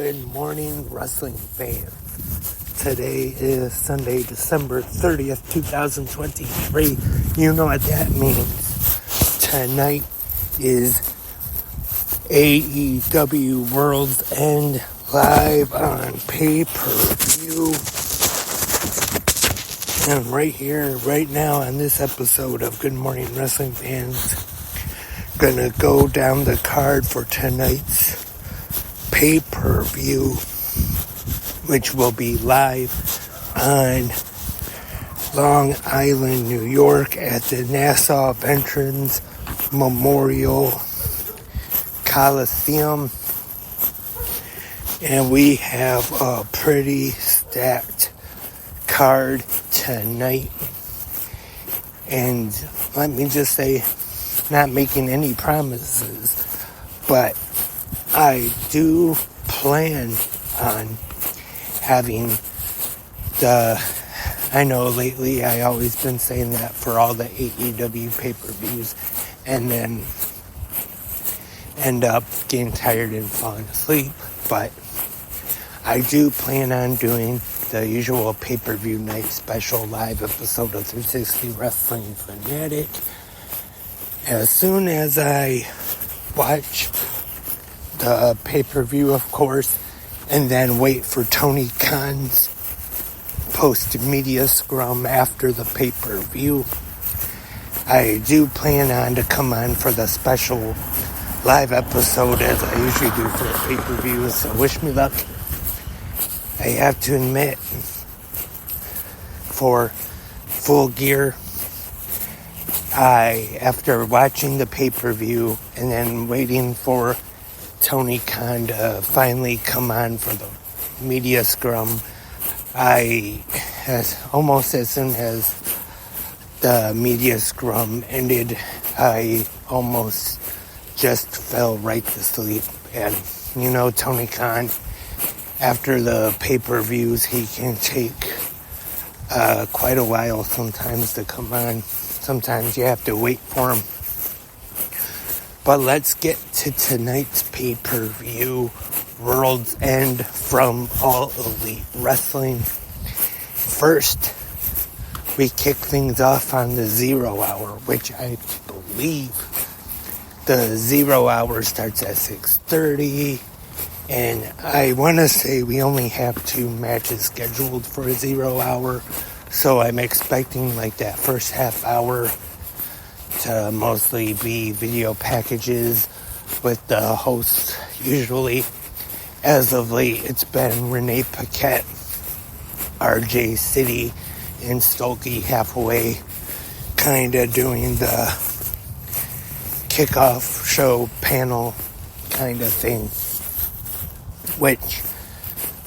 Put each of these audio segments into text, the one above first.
Good morning, wrestling fans. Today is Sunday, December 30th, 2023. You know what that means. Tonight is AEW World's End live on pay-per-view. And right here, right now on this episode of Good Morning Wrestling Fans, gonna go down the card for tonight's pay-per-view, which will be live on Long Island, New York at the Nassau Veterans Memorial Coliseum. And we have a pretty stacked card tonight. And let me just say, not making any promises, but I do plan on having I know lately I always been saying that for all the AEW pay-per-views and then end up getting tired and falling asleep, but I do plan on doing the usual pay-per-view night special live episode of 360 Wrestling Fanatic as soon as I watch the pay-per-view, of course, and then wait for Tony Khan's post-media scrum after the pay-per-view. I do plan on to come on for the special live episode as I usually do for the pay-per-view, so wish me luck. I have to admit, for Full Gear, after watching the pay-per-view and then waiting for Tony Khan to finally come on for the media scrum, almost as soon as the media scrum ended, I almost just fell right to sleep. And you know, Tony Khan, after the pay-per-views, he can take quite a while sometimes to come on. Sometimes you have to wait for him. But let's get to tonight's pay-per-view, World's End from All Elite Wrestling. First, we kick things off on the 0 hour, which I believe the 0 hour starts at 6:30. And I want to say we only have 2 matches scheduled for a 0 hour. So I'm expecting like that first half hour to mostly be video packages with the hosts. Usually, as of late, it's been Renee Paquette, RJ City, and Stokey Hathaway kind of doing the kickoff show panel kind of thing, which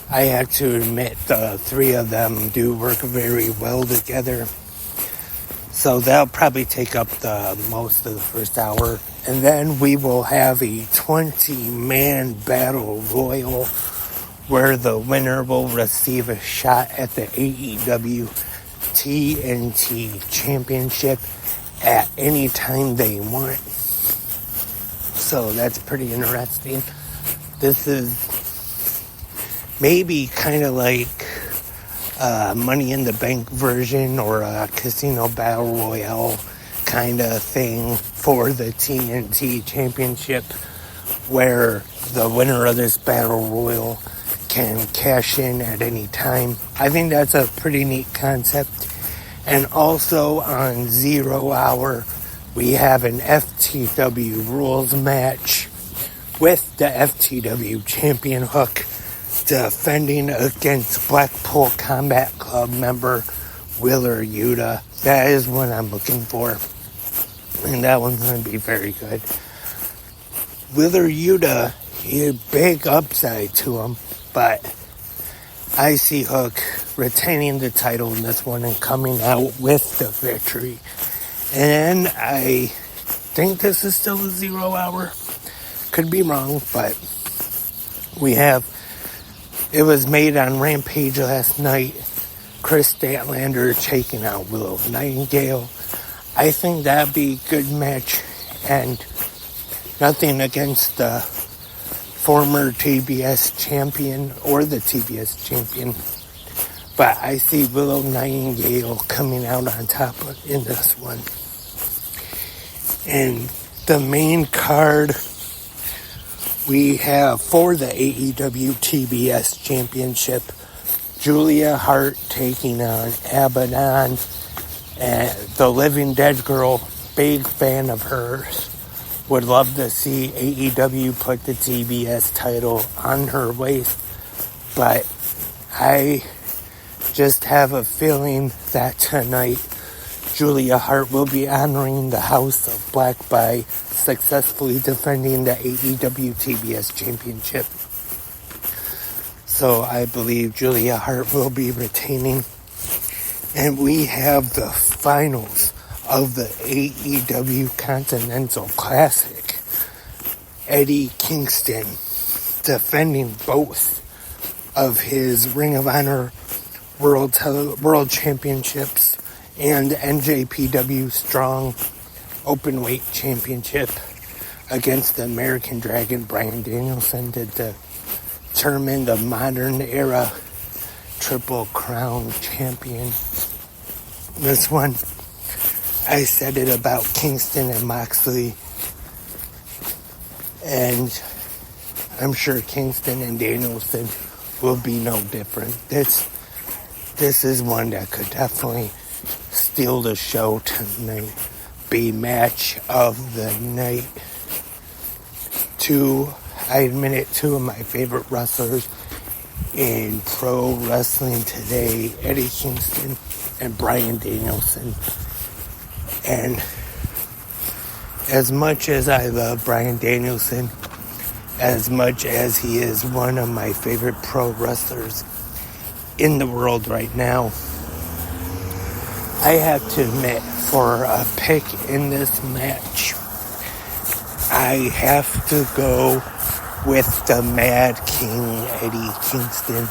I have to admit the 3 of them do work very well together. So that'll probably take up the most of the first hour. And then we will have a 20-man battle royal where the winner will receive a shot at the AEW TNT Championship at any time they want. So that's pretty interesting. This is maybe kind of like Money in the Bank version or a Casino Battle Royale kind of thing for the TNT Championship, where the winner of this Battle Royal can cash in at any time. I think that's a pretty neat concept. And also on 0 hour, we have an FTW rules match with the FTW champion Hook defending against Blackpool Combat Club member Wheeler Yuta. That is what I'm looking for, and that one's going to be very good. Wheeler Yuta, he had a big upside to him, but I see Hook retaining the title in this one and coming out with the victory. And I think this is still a 0 hour. Could be wrong, but it was made on Rampage last night. Chris Statlander taking out Willow Nightingale. I think that'd be a good match, and nothing against the former TBS champion or the TBS champion. But I see Willow Nightingale coming out on top in this one. And the main card we have for the AEW TBS championship, Julia Hart taking on Abaddon. And the Living Dead girl, big fan of hers. Would love to see AEW put the TBS title on her waist. But I just have a feeling that tonight Julia Hart will be honoring the House of Black by successfully defending the AEW TBS championship. So I believe Julia Hart will be retaining. And we have the finals of the AEW Continental Classic. Eddie Kingston defending both of his Ring of Honor World Championships and NJPW Strong Openweight Championship against the American Dragon Bryan Danielson to determine the modern era Triple Crown champion. This one, I said it about Kingston and Moxley, and I'm sure Kingston and Danielson will be no different. This is one that could definitely steal the show tonight. Be match of the night. I admit it, two of my favorite wrestlers in pro wrestling today, Eddie Kingston and Bryan Danielson. And as much as I love Bryan Danielson, as much as he is one of my favorite pro wrestlers in the world right now, I have to admit, for a pick in this match, I have to go with the Mad King, Eddie Kingston,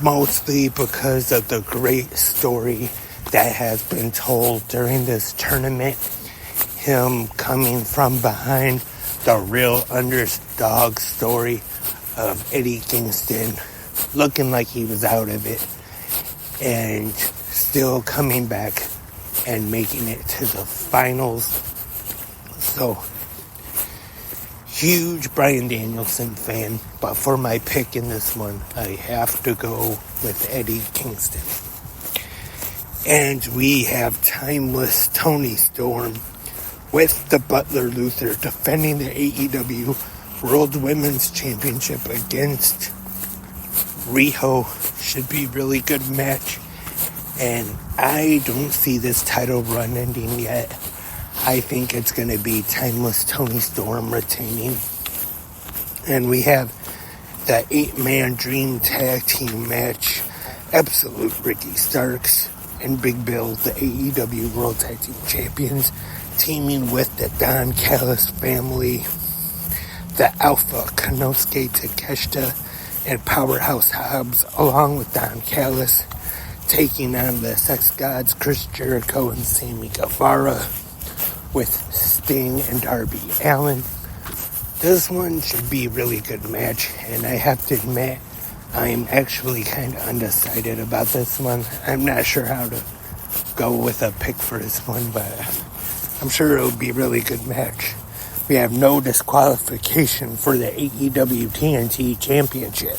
mostly because of the great story that has been told during this tournament. Him coming from behind, the real underdog story of Eddie Kingston, looking like he was out of it, and still coming back and making it to the finals. So, huge Bryan Danielson fan, but for my pick in this one, I have to go with Eddie Kingston. And we have Timeless Toni Storm with the Butler Luther defending the AEW World Women's Championship against Riho. Should be a really good match. And I don't see this title run ending yet. I think it's going to be Timeless Toni Storm retaining. And we have the 8-man Dream Tag Team match. Absolute Ricky Starks and Big Bill, the AEW World Tag Team Champions, teaming with the Don Callis family, the Alpha Konosuke Takeshita and Powerhouse Hobbs, along with Don Callis, taking on the Sex Gods Chris Jericho and Sammy Guevara, with Sting and Darby Allin. This one should be a really good match, and I have to admit, I'm actually kind of undecided about this one. I'm not sure how to go with a pick for this one, but I'm sure it'll be a really good match. We have no disqualification for the AEW TNT Championship.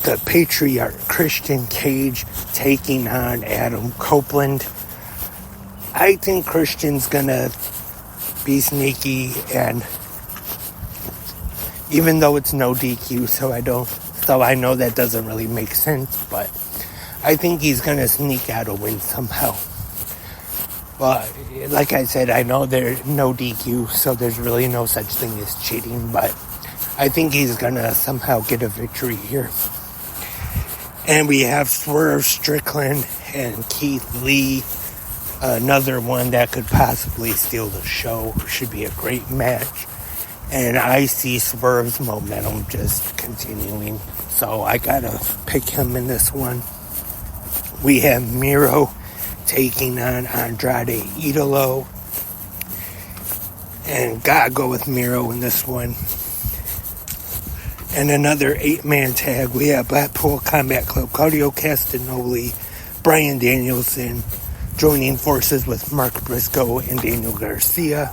The Patriarch Christian Cage taking on Adam Copeland. I think Christian's gonna be sneaky, and even though it's no DQ, so I know that doesn't really make sense, but I think he's gonna sneak out a win somehow. But like I said, I know there's no DQ, so there's really no such thing as cheating, but I think he's gonna somehow get a victory here. And we have Swerve Strickland and Keith Lee, another one that could possibly steal the show. Should be a great match. And I see Swerve's momentum just continuing, so I gotta pick him in this one. We have Miro taking on Andrade Idolo, and gotta go with Miro in this one. And another 8-man tag, we have Blackpool Combat Club, Claudio Castagnoli, Bryan Danielson, joining forces with Mark Briscoe and Daniel Garcia,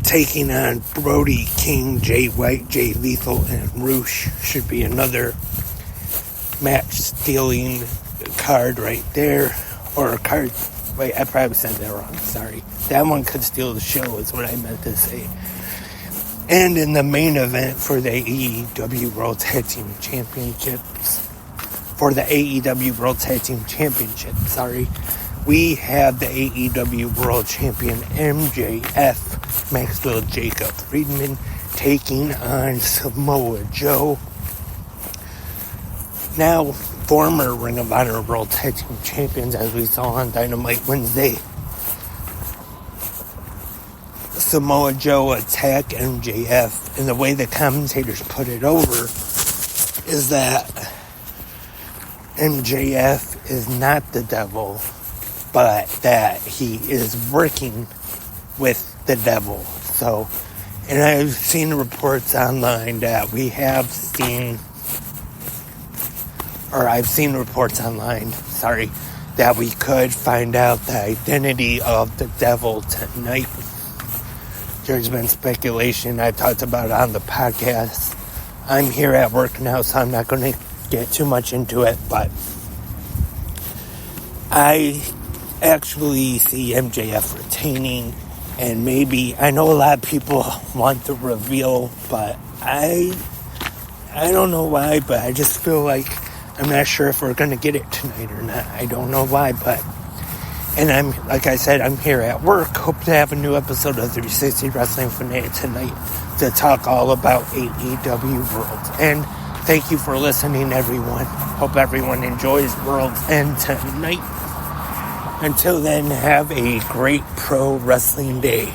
taking on Brody King, Jay White, Jay Lethal, and Roosh. Should be another match-stealing card right there. Or a card. Wait, I probably said that wrong. Sorry. That one could steal the show is what I meant to say. And in the main event for the AEW World Tag Team Championships, we have the AEW World Champion MJF, Maxwell Jacob Friedman, taking on Samoa Joe. Now, former Ring of Honor World Tag Team Champions, as we saw on Dynamite Wednesday. Samoa Joe attack MJF, and the way the commentators put it over is that MJF is not the devil, but that he is working with the devil. So, and I've seen reports online that that we could find out the identity of the devil tonight. There's been speculation. I talked about it on the podcast. I'm here at work now, so I'm not going to get too much into it, but I actually see MJF retaining, and maybe, I know a lot of people want the reveal, but I don't know why, but I just feel like I'm not sure if we're going to get it tonight or not. I don't know why, but, and like I said, I'm here at work. Hope to have a new episode of 360 Wrestling Fanatic tonight to talk all about AEW World. And thank you for listening, everyone. Hope everyone enjoys World's End tonight. Until then, have a great pro wrestling day.